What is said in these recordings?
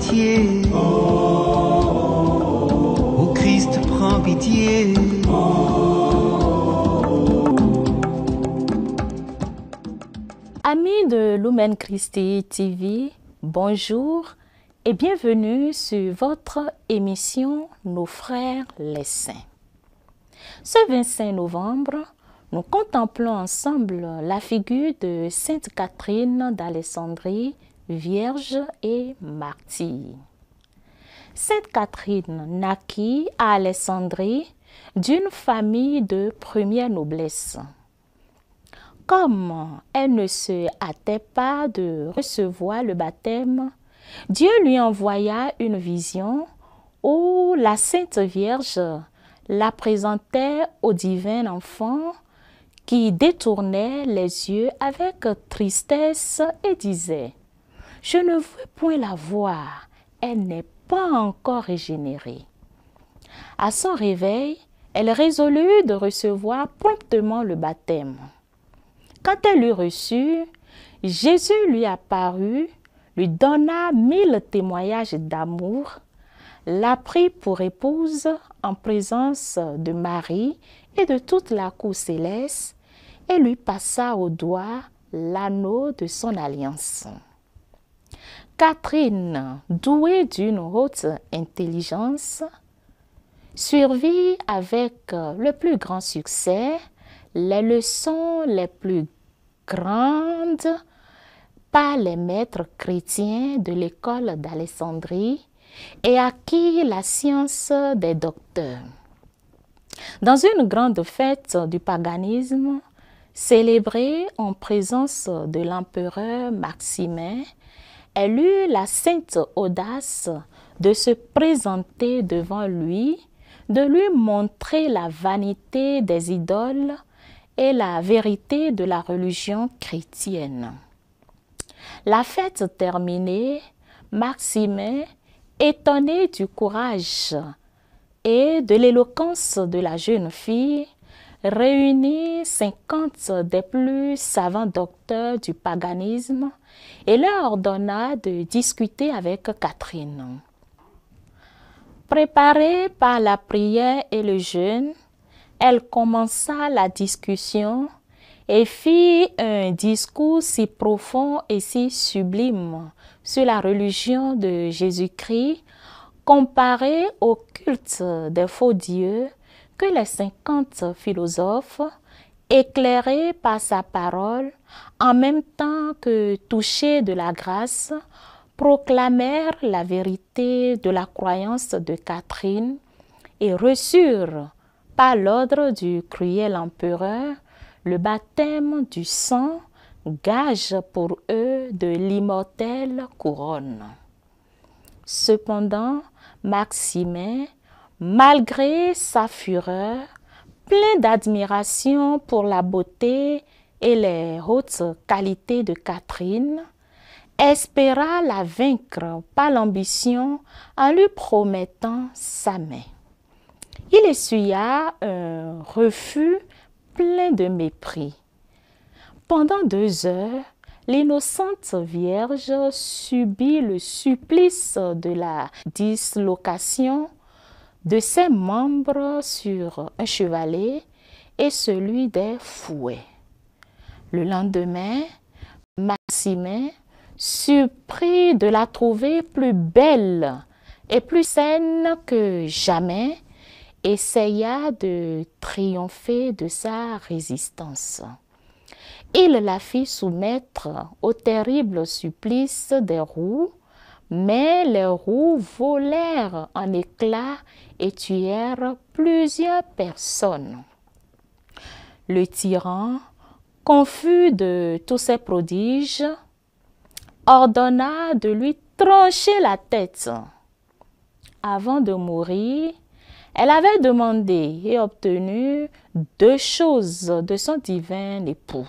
pitié. Ô Christ, prends pitié. Amis de Lumen Christi TV, bonjour et bienvenue sur votre émission Nos frères les saints. Ce 25 novembre, nous contemplons ensemble la figure de Sainte Catherine d'Alexandrie, vierge et martyre. Sainte Catherine naquit à Alexandrie d'une famille de première noblesse. Comme elle ne se hâtait pas de recevoir le baptême, Dieu lui envoya une vision où la Sainte Vierge la présentait au divin enfant qui détournait les yeux avec tristesse et disait « Je ne veux point la voir, elle n'est pas encore régénérée. » À son réveil, elle résolut de recevoir promptement le baptême. Quand elle l'eut reçu, Jésus lui apparut, lui donna 1000 témoignages d'amour, la prit pour épouse en présence de Marie et de toute la cour céleste et lui passa au doigt l'anneau de son alliance. Catherine, douée d'une haute intelligence, survit avec le plus grand succès les leçons les plus grandes par les maîtres chrétiens de l'école d'Alexandrie et acquit la science des docteurs. Dans une grande fête du paganisme, célébrée en présence de l'empereur Maximin, elle eut la sainte audace de se présenter devant lui, de lui montrer la vanité des idoles et la vérité de la religion chrétienne. La fête terminée, Maximin, étonné du courage et de l'éloquence de la jeune fille, réunit 50 des plus savants docteurs du paganisme et leur ordonna de discuter avec Catherine. Préparée par la prière et le jeûne, elle commença la discussion et fit un discours si profond et si sublime sur la religion de Jésus-Christ comparé au culte des faux dieux que les 50 philosophes, éclairés par sa parole, en même temps que touchés de la grâce, proclamèrent la vérité de la croyance de Catherine et reçurent par l'ordre du cruel empereur le baptême du sang, gage pour eux de l'immortelle couronne. Cependant, Maximin, malgré sa fureur, plein d'admiration pour la beauté et les hautes qualités de Catherine, espéra la vaincre par l'ambition en lui promettant sa main. Il essuya un refus plein de mépris. Pendant 2 heures, l'innocente Vierge subit le supplice de la dislocation de ses membres sur un chevalet et celui des fouets. Le lendemain, Maximin, surpris de la trouver plus belle et plus saine que jamais, essaya de triompher de sa résistance. Il la fit soumettre au terrible supplice des roues, mais les roues volèrent en éclats et tuèrent plusieurs personnes. Le tyran, confus de tous ces prodiges, ordonna de lui trancher la tête. Avant de mourir, elle avait demandé et obtenu 2 choses de son divin époux: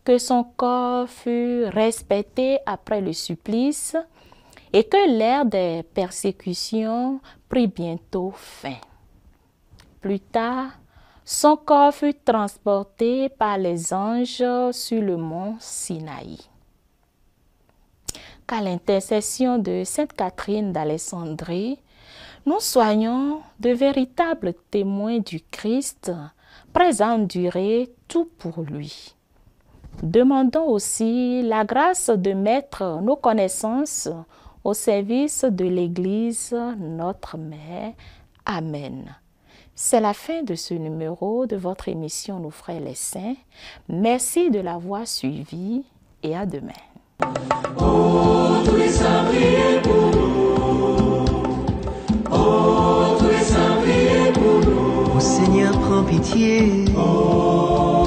que son corps fût respecté après le supplice et que l'ère des persécutions prit bientôt fin. Plus tard, son corps fut transporté par les anges sur le mont Sinaï. qu'à l'intercession de Sainte Catherine d'Alexandrie, nous soyons de véritables témoins du Christ, prêts à endurer tout pour lui. Demandons aussi la grâce de mettre nos connaissances au service de l'Église, notre Mère. Amen. C'est la fin de ce numéro de votre émission Nos Frères les Saints. Merci de l'avoir suivi et à demain. Oh, tous les saints, priez pour nous. Oh, tous les saints, priez pour nous. Ô Seigneur, prends pitié. Oh,